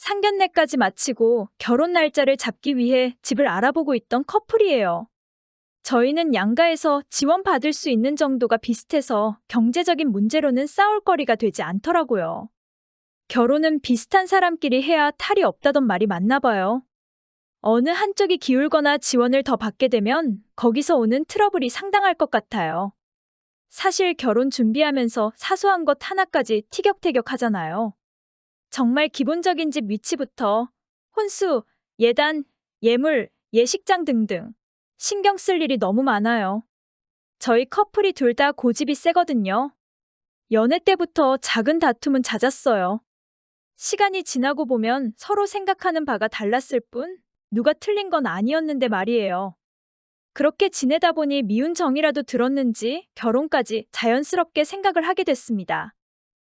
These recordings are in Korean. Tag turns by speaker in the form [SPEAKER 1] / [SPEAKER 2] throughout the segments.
[SPEAKER 1] 상견례까지 마치고 결혼 날짜를 잡기 위해 집을 알아보고 있던 커플이에요. 저희는 양가에서 지원받을 수 있는 정도가 비슷해서 경제적인 문제로는 싸울 거리가 되지 않더라고요. 결혼은 비슷한 사람끼리 해야 탈이 없다던 말이 맞나 봐요. 어느 한쪽이 기울거나 지원을 더 받게 되면 거기서 오는 트러블이 상당할 것 같아요. 사실 결혼 준비하면서 사소한 것 하나까지 티격태격 하잖아요. 정말 기본적인 집 위치부터 혼수, 예단, 예물, 예식장 등등 신경 쓸 일이 너무 많아요. 저희 커플이 둘 다 고집이 세거든요. 연애 때부터 작은 다툼은 잦았어요. 시간이 지나고 보면 서로 생각하는 바가 달랐을 뿐 누가 틀린 건 아니었는데 말이에요. 그렇게 지내다 보니 미운 정이라도 들었는지 결혼까지 자연스럽게 생각을 하게 됐습니다.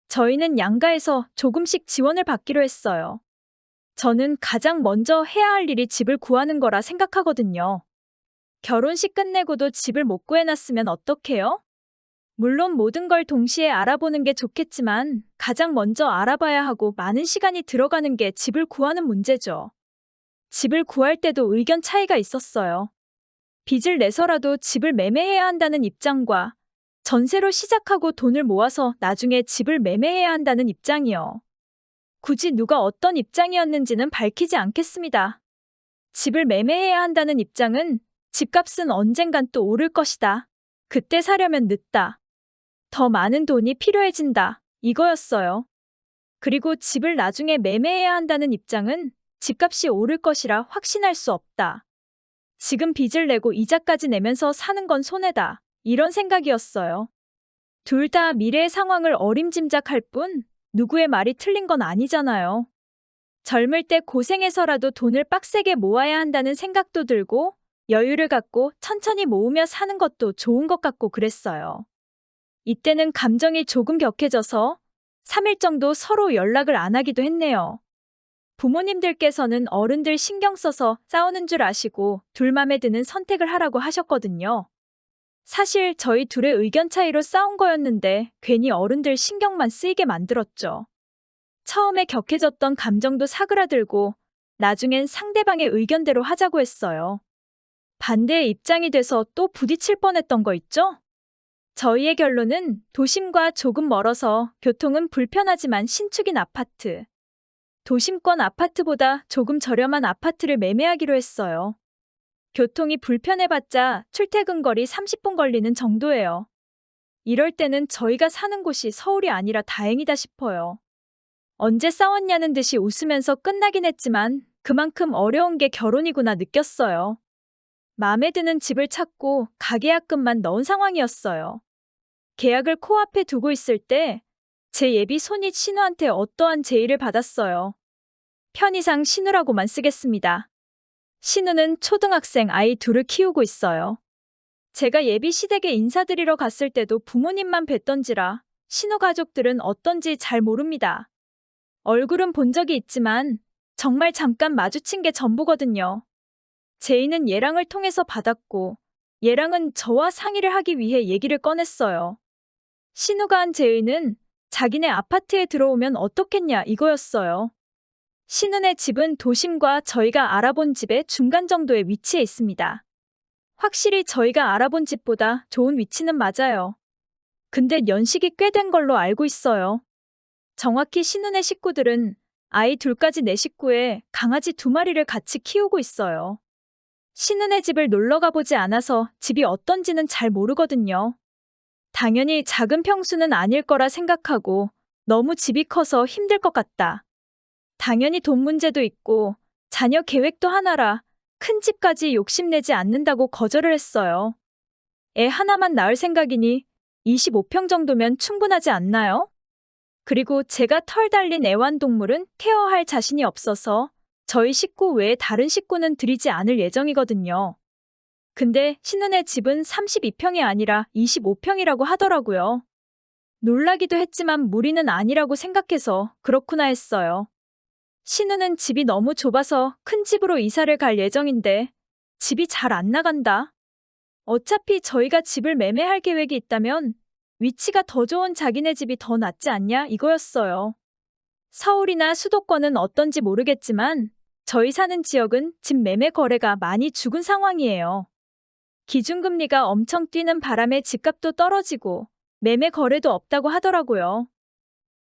[SPEAKER 1] 저희는 양가에서 조금씩 지원을 받기로 했어요. 저는 가장 먼저 해야 할 일이 집을 구하는 거라 생각하거든요. 결혼식 끝내고도 집을 못 구해놨으면 어떡해요? 물론 모든 걸 동시에 알아보는 게 좋겠지만 가장 먼저 알아봐야 하고 많은 시간이 들어가는 게 집을 구하는 문제죠. 집을 구할 때도 의견 차이가 있었어요. 빚을 내서라도 집을 매매해야 한다는 입장과 전세로 시작하고 돈을 모아서 나중에 집을 매매해야 한다는 입장이요. 굳이 누가 어떤 입장이었는지는 밝히지 않겠습니다. 집을 매매해야 한다는 입장은 집값은 언젠간 또 오를 것이다. 그때 사려면 늦다. 더 많은 돈이 필요해진다. 이거였어요. 그리고 집을 나중에 매매해야 한다는 입장은 집값이 오를 것이라 확신할 수 없다. 지금 빚을 내고 이자까지 내면서 사는 건 손해다. 이런 생각이었어요. 둘 다 미래의 상황을 어림짐작할 뿐 누구의 말이 틀린 건 아니잖아요. 젊을 때 고생해서라도 돈을 빡세게 모아야 한다는 생각도 들고 여유를 갖고 천천히 모으며 사는 것도 좋은 것 같고 그랬어요. 이때는 감정이 조금 격해져서 3일 정도 서로 연락을 안 하기도 했네요. 부모님들께서는 어른들 신경 써서 싸우는 줄 아시고 둘 맘에 드는 선택을 하라고 하셨거든요. 사실 저희 둘의 의견 차이로 싸운 거였는데 괜히 어른들 신경만 쓰이게 만들었죠. 처음에 격해졌던 감정도 사그라들고 나중엔 상대방의 의견대로 하자고 했어요. 반대의 입장이 돼서 또 부딪힐 뻔했던 거 있죠? 저희의 결론은 도심과 조금 멀어서 교통은 불편하지만 신축인 아파트. 도심권 아파트보다 조금 저렴한 아파트를 매매하기로 했어요. 교통이 불편해봤자 출퇴근 거리 30분 걸리는 정도예요. 이럴 때는 저희가 사는 곳이 서울이 아니라 다행이다 싶어요. 언제 싸웠냐는 듯이 웃으면서 끝나긴 했지만 그만큼 어려운 게 결혼이구나 느꼈어요. 마음에 드는 집을 찾고 가계약금만 넣은 상황이었어요. 계약을 코앞에 두고 있을 때 제 예비 손이 신우한테 어떠한 제의를 받았어요. 편의상 신우라고만 쓰겠습니다. 신우는 초등학생 아이 둘을 키우고 있어요. 제가 예비 시댁에 인사드리러 갔을 때도 부모님만 뵀던지라 신우 가족들은 어떤지 잘 모릅니다. 얼굴은 본 적이 있지만 정말 잠깐 마주친 게 전부거든요. 제의는 얘랑을 통해서 받았고 얘랑은 저와 상의를 하기 위해 얘기를 꺼냈어요. 신우가 한 제의는 자기네 아파트에 들어오면 어떻겠냐 이거였어요. 신우네 집은 도심과 저희가 알아본 집의 중간 정도의 위치에 있습니다. 확실히 저희가 알아본 집보다 좋은 위치는 맞아요. 근데 연식이 꽤 된 걸로 알고 있어요. 정확히 신우네 식구들은 아이 둘까지 네 식구에 강아지 2마리를 같이 키우고 있어요. 신우네 집을 놀러 가보지 않아서 집이 어떤지는 잘 모르거든요. 당연히 작은 평수는 아닐 거라 생각하고 너무 집이 커서 힘들 것 같다. 당연히 돈 문제도 있고 자녀 계획도 하나라 큰 집까지 욕심내지 않는다고 거절을 했어요. 애 하나만 낳을 생각이니 25평 정도면 충분하지 않나요? 그리고 제가 털 달린 애완동물은 케어할 자신이 없어서 저희 식구 외에 다른 식구는 들이지 않을 예정이거든요. 근데 신우네 집은 32평이 아니라 25평이라고 하더라고요. 놀라기도 했지만 무리는 아니라고 생각해서 그렇구나 했어요. 신우는 집이 너무 좁아서 큰 집으로 이사를 갈 예정인데 집이 잘 안 나간다. 어차피 저희가 집을 매매할 계획이 있다면 위치가 더 좋은 자기네 집이 더 낫지 않냐 이거였어요. 서울이나 수도권은 어떤지 모르겠지만 저희 사는 지역은 집 매매 거래가 많이 죽은 상황이에요. 기준금리가 엄청 뛰는 바람에 집값도 떨어지고 매매 거래도 없다고 하더라고요.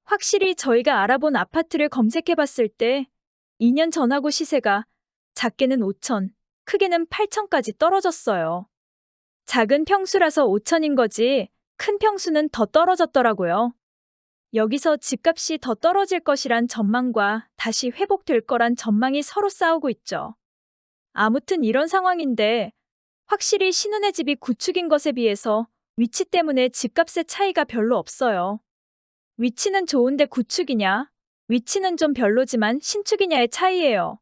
[SPEAKER 1] 확실히 저희가 알아본 아파트를 검색해 봤을 때 2년 전하고 시세가 작게는 5천, 크게는 8천까지 떨어졌어요. 작은 평수라서 5천인 거지 큰 평수는 더 떨어졌더라고요. 여기서 집값이 더 떨어질 것이란 전망과 다시 회복될 거란 전망이 서로 싸우고 있죠. 아무튼 이런 상황인데 확실히 신혼의 집이 구축인 것에 비해서 위치 때문에 집값의 차이가 별로 없어요. 위치는 좋은데 구축이냐? 위치는 좀 별로지만 신축이냐의 차이예요.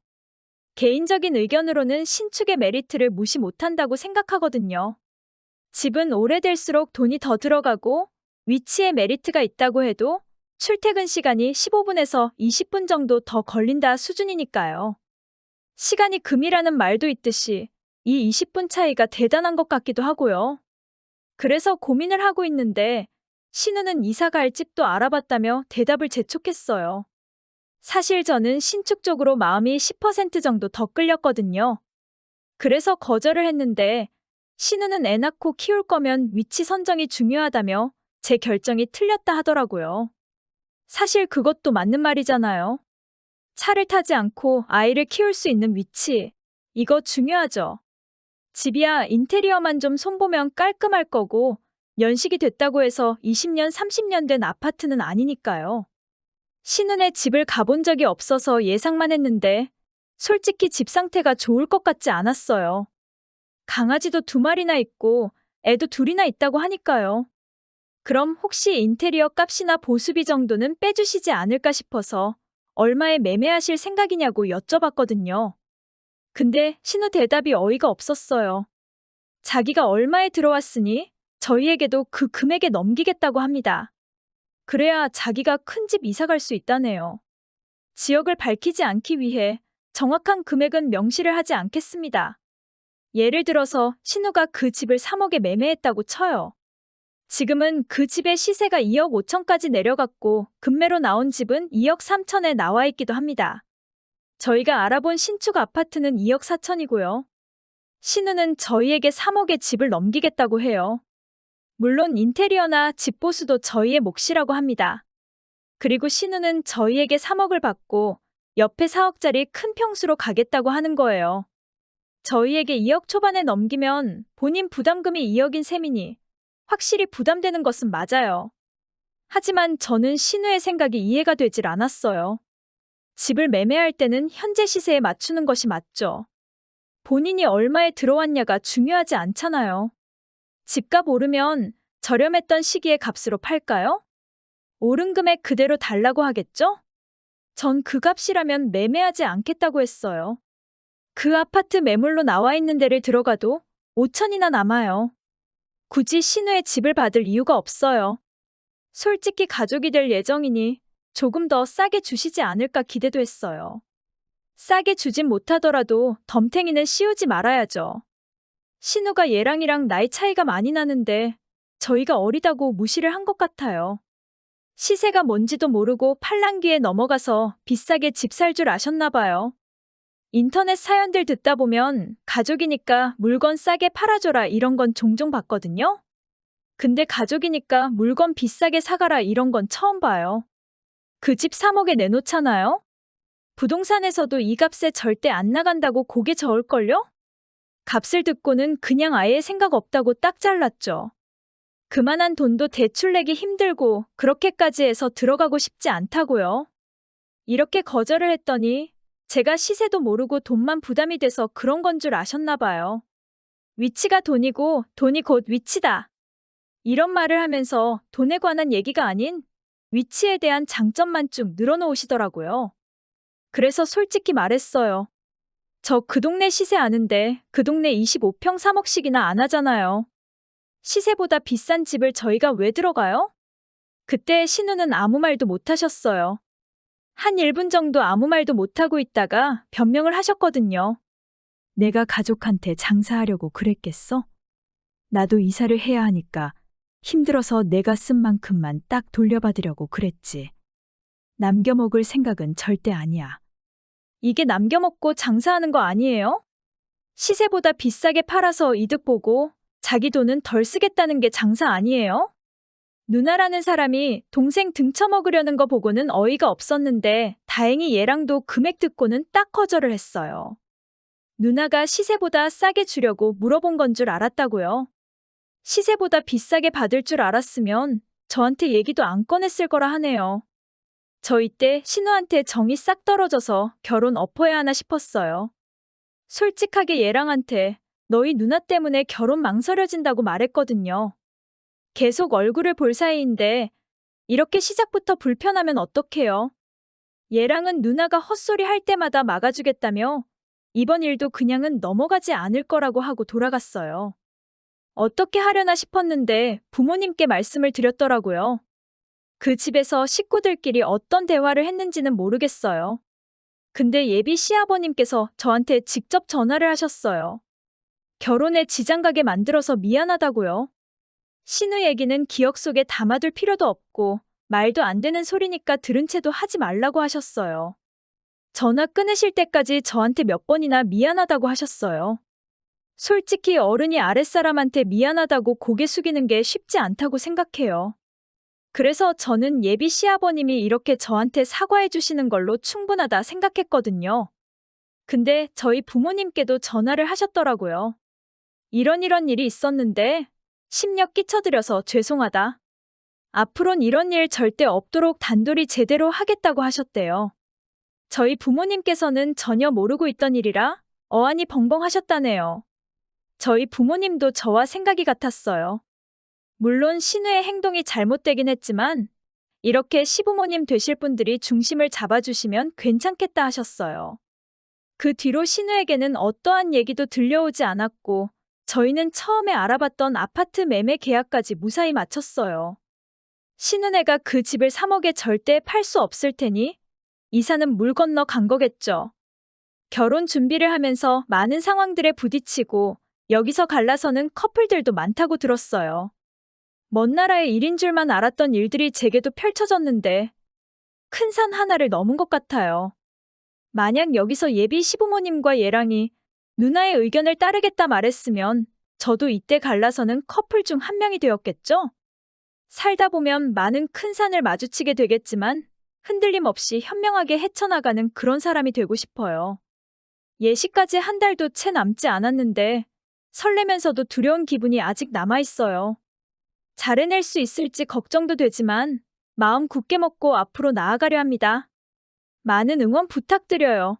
[SPEAKER 1] 개인적인 의견으로는 신축의 메리트를 무시 못한다고 생각하거든요. 집은 오래될수록 돈이 더 들어가고 위치에 메리트가 있다고 해도 출퇴근 시간이 15분에서 20분 정도 더 걸린다 수준이니까요. 시간이 금이라는 말도 있듯이 이 20분 차이가 대단한 것 같기도 하고요. 그래서 고민을 하고 있는데 신우는 이사 갈 집도 알아봤다며 대답을 재촉했어요. 사실 저는 신축 쪽으로 마음이 10% 정도 더 끌렸거든요. 그래서 거절을 했는데 신우는 애 낳고 키울 거면 위치 선정이 중요하다며 제 결정이 틀렸다 하더라고요. 사실 그것도 맞는 말이잖아요. 차를 타지 않고 아이를 키울 수 있는 위치. 이거 중요하죠. 집이야 인테리어만 좀 손보면 깔끔할 거고 연식이 됐다고 해서 20년, 30년 된 아파트는 아니니까요. 신혼에 집을 가본 적이 없어서 예상만 했는데 솔직히 집 상태가 좋을 것 같지 않았어요. 강아지도 2마리나 있고 애도 2이나 있다고 하니까요. 그럼 혹시 인테리어 값이나 보수비 정도는 빼주시지 않을까 싶어서 얼마에 매매하실 생각이냐고 여쭤봤거든요. 근데 신우 대답이 어이가 없었어요. 자기가 얼마에 들어왔으니 저희에게도 그 금액에 넘기겠다고 합니다. 그래야 자기가 큰 집 이사 갈 수 있다네요. 지역을 밝히지 않기 위해 정확한 금액은 명시를 하지 않겠습니다. 예를 들어서 신우가 그 집을 3억에 매매했다고 쳐요. 지금은 그 집의 시세가 2억 5천까지 내려갔고 급매로 나온 집은 2억 3천에 나와 있기도 합니다. 저희가 알아본 신축 아파트는 2억 4천이고요. 신우는 저희에게 3억에 집을 넘기겠다고 해요. 물론 인테리어나 집 보수도 저희의 몫이라고 합니다. 그리고 신우는 저희에게 3억을 받고 옆에 4억짜리 큰 평수로 가겠다고 하는 거예요. 저희에게 2억 초반에 넘기면 본인 부담금이 2억인 셈이니 확실히 부담되는 것은 맞아요. 하지만 저는 신우의 생각이 이해가 되질 않았어요. 집을 매매할 때는 현재 시세에 맞추는 것이 맞죠. 본인이 얼마에 들어왔냐가 중요하지 않잖아요. 집값 오르면 저렴했던 시기의 값으로 팔까요? 오른 금액 그대로 달라고 하겠죠? 전 그 값이라면 매매하지 않겠다고 했어요. 그 아파트 매물로 나와 있는 데를 들어가도 5천이나 남아요. 굳이 신우의 집을 받을 이유가 없어요. 솔직히 가족이 될 예정이니 조금 더 싸게 주시지 않을까 기대도 했어요. 싸게 주진 못하더라도 덤탱이는 씌우지 말아야죠. 신우가 얘랑이랑 나이 차이가 많이 나는데 저희가 어리다고 무시를 한 것 같아요. 시세가 뭔지도 모르고 팔랑귀에 넘어가서 비싸게 집 살 줄 아셨나 봐요. 인터넷 사연들 듣다 보면 가족이니까 물건 싸게 팔아줘라 이런 건 종종 봤거든요. 근데 가족이니까 물건 비싸게 사가라 이런 건 처음 봐요. 그 집 3억에 내놓잖아요? 부동산에서도 이 값에 절대 안 나간다고 고개 저을걸요? 값을 듣고는 그냥 아예 생각 없다고 딱 잘랐죠. 그만한 돈도 대출 내기 힘들고 그렇게까지 해서 들어가고 싶지 않다고요. 이렇게 거절을 했더니 제가 시세도 모르고 돈만 부담이 돼서 그런 건 줄 아셨나 봐요. 위치가 돈이고 돈이 곧 위치다. 이런 말을 하면서 돈에 관한 얘기가 아닌 위치에 대한 장점만 쭉 늘어놓으시더라고요. 그래서 솔직히 말했어요. 저 그 동네 시세 아는데 그 동네 25평 3억씩이나 안 하잖아요. 시세보다 비싼 집을 저희가 왜 들어가요? 그때 신우는 아무 말도 못 하셨어요. 한 1분 정도 아무 말도 못하고 있다가 변명을 하셨거든요. 내가 가족한테 장사하려고 그랬겠어? 나도 이사를 해야 하니까 힘들어서 내가 쓴 만큼만 딱 돌려받으려고 그랬지. 남겨먹을 생각은 절대 아니야. 이게 남겨먹고 장사하는 거 아니에요? 시세보다 비싸게 팔아서 이득 보고 자기 돈은 덜 쓰겠다는 게 장사 아니에요? 누나라는 사람이 동생 등쳐먹으려는 거 보고는 어이가 없었는데 다행히 얘랑도 금액 듣고는 딱 거절을 했어요. 누나가 시세보다 싸게 주려고 물어본 건 줄 알았다고요. 시세보다 비싸게 받을 줄 알았으면 저한테 얘기도 안 꺼냈을 거라 하네요. 저 이때 신우한테 정이 싹 떨어져서 결혼 엎어야 하나 싶었어요. 솔직하게 얘랑한테 너희 누나 때문에 결혼 망설여진다고 말했거든요. 계속 얼굴을 볼 사이인데 이렇게 시작부터 불편하면 어떡해요? 얘랑은 누나가 헛소리 할 때마다 막아주겠다며 이번 일도 그냥은 넘어가지 않을 거라고 하고 돌아갔어요. 어떻게 하려나 싶었는데 부모님께 말씀을 드렸더라고요. 그 집에서 식구들끼리 어떤 대화를 했는지는 모르겠어요. 근데 예비 시아버님께서 저한테 직접 전화를 하셨어요. 결혼에 지장 가게 만들어서 미안하다고요. 신우 얘기는 기억 속에 담아둘 필요도 없고 말도 안 되는 소리니까 들은 채도 하지 말라고 하셨어요. 전화 끊으실 때까지 저한테 몇 번이나 미안하다고 하셨어요. 솔직히 어른이 아랫사람한테 미안하다고 고개 숙이는 게 쉽지 않다고 생각해요. 그래서 저는 예비 시아버님이 이렇게 저한테 사과해 주시는 걸로 충분하다 생각했거든요. 근데 저희 부모님께도 전화를 하셨더라고요. 이런 일이 있었는데 심력 끼쳐드려서 죄송하다. 앞으론 이런 일 절대 없도록 단돌이 제대로 하겠다고 하셨대요. 저희 부모님께서는 전혀 모르고 있던 일이라 어안이 벙벙 하셨다네요. 저희 부모님도 저와 생각이 같았어요. 물론 신우의 행동이 잘못되긴 했지만 이렇게 시부모님 되실 분들이 중심을 잡아주시면 괜찮겠다 하셨어요. 그 뒤로 신우에게는 어떠한 얘기도 들려오지 않았고 저희는 처음에 알아봤던 아파트 매매 계약까지 무사히 마쳤어요. 신우네가 그 집을 3억에 절대 팔 수 없을 테니 이사는 물 건너 간 거겠죠. 결혼 준비를 하면서 많은 상황들에 부딪히고 여기서 갈라서는 커플들도 많다고 들었어요. 먼 나라의 일인 줄만 알았던 일들이 제게도 펼쳐졌는데 큰 산 하나를 넘은 것 같아요. 만약 여기서 예비 시부모님과 얘랑이 누나의 의견을 따르겠다 말했으면 저도 이때 갈라서는 커플 중 한 명이 되었겠죠? 살다 보면 많은 큰 산을 마주치게 되겠지만 흔들림 없이 현명하게 헤쳐나가는 그런 사람이 되고 싶어요. 예시까지 한 달도 채 남지 않았는데 설레면서도 두려운 기분이 아직 남아있어요. 잘 해낼 수 있을지 걱정도 되지만 마음 굳게 먹고 앞으로 나아가려 합니다. 많은 응원 부탁드려요.